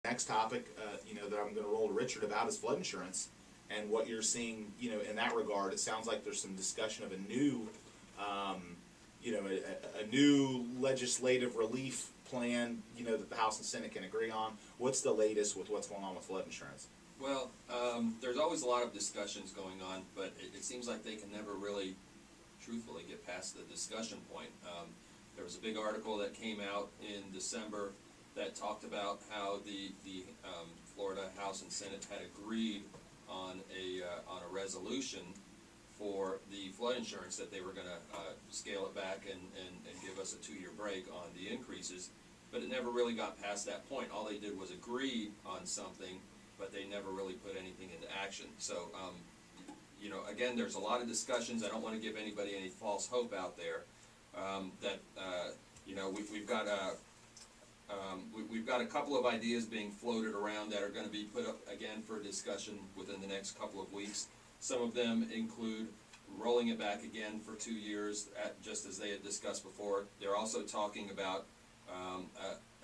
Next topic, that I'm going to roll to Richard about is flood insurance, and what you're seeing, in that regard. It sounds like there's some discussion of a new, a new legislative relief plan, that the House and Senate can agree on. What's the latest with what's going on with flood insurance? Well, there's always a lot of discussions going on, but it seems like they can never really, truthfully, get past the discussion point. There was a big article that came out in December that talked about how the Florida House and Senate had agreed on a resolution for the flood insurance, that they were going to scale it back and give us a 2-year break on the increases, but it never really got past that point. All they did was agree on something, but they never really put anything into action. So, again, there's a lot of discussions. I don't want to give anybody any false hope out there. We've got a couple of ideas being floated around that are going to be put up again for discussion within the next couple of weeks. Some of them include rolling it back again for 2 years, just as they had discussed before. They're also talking about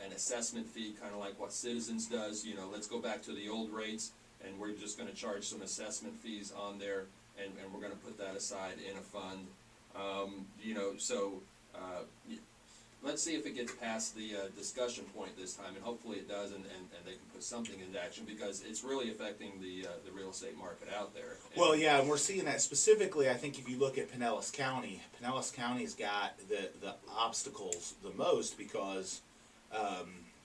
an assessment fee, kind of like what Citizens does. Let's go back to the old rates, and we're just going to charge some assessment fees on there, and we're going to put that aside in a fund. Let's see if it gets past the discussion point this time, and hopefully it does, and they can put something into action, because it's really affecting the real estate market out there. Well, yeah, and we're seeing that specifically. I think if you look at Pinellas County's got the obstacles the most, because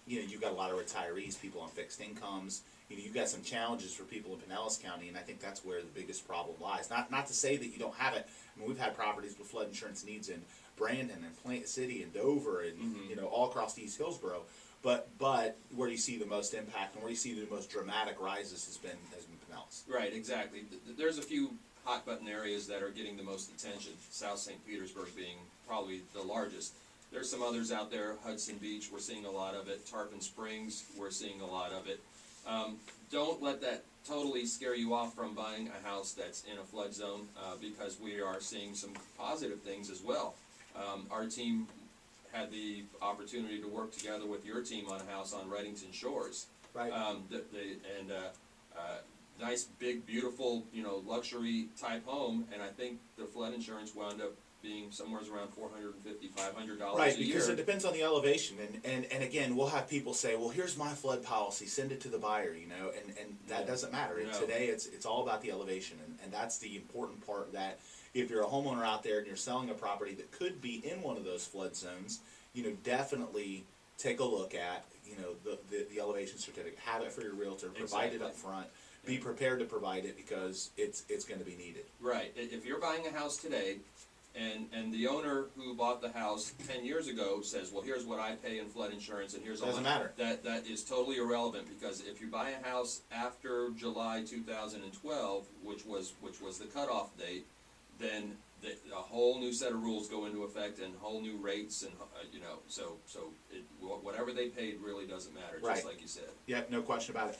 you've got a lot of retirees, people on fixed incomes. You've got some challenges for people in Pinellas County, and I think that's where the biggest problem lies. Not to say that you don't have it. I mean, we've had properties with flood insurance needs in Brandon and Plant City and Dover and all across East Hillsborough. But where you see the most impact and where you see the most dramatic rises has been Pinellas. Right, exactly. There's a few hot button areas that are getting the most attention. South St. Petersburg being probably the largest. There's some others out there. Hudson Beach, we're seeing a lot of it. Tarpon Springs, we're seeing a lot of it. Don't let that totally scare you off from buying a house that's in a flood zone, because we are seeing some positive things as well. Our team had the opportunity to work together with your team on a house on Reddington Shores. Right. Nice, big, beautiful, luxury type home, and I think the flood insurance wound up being somewhere around $450, $500 right, a year. because it depends on the elevation, and again, we'll have people say, well, here's my flood policy, send it to the buyer, and that doesn't matter. No. Today it's all about the elevation, and that's the important part, that if you're a homeowner out there and you're selling a property that could be in one of those flood zones, definitely take a look at the elevation certificate, have it for your realtor, provide it up front. Be prepared to provide it, because it's going to be needed. Right. If you're buying a house today, and the owner who bought the house 10 years ago says, well, here's what I pay in flood insurance, and here's all doesn't matter. That is totally irrelevant, because if you buy a house after July 2012, which was the cutoff date, then a whole new set of rules go into effect, and whole new rates, and whatever they paid really doesn't matter, just right. like you said. Yep, no question about it.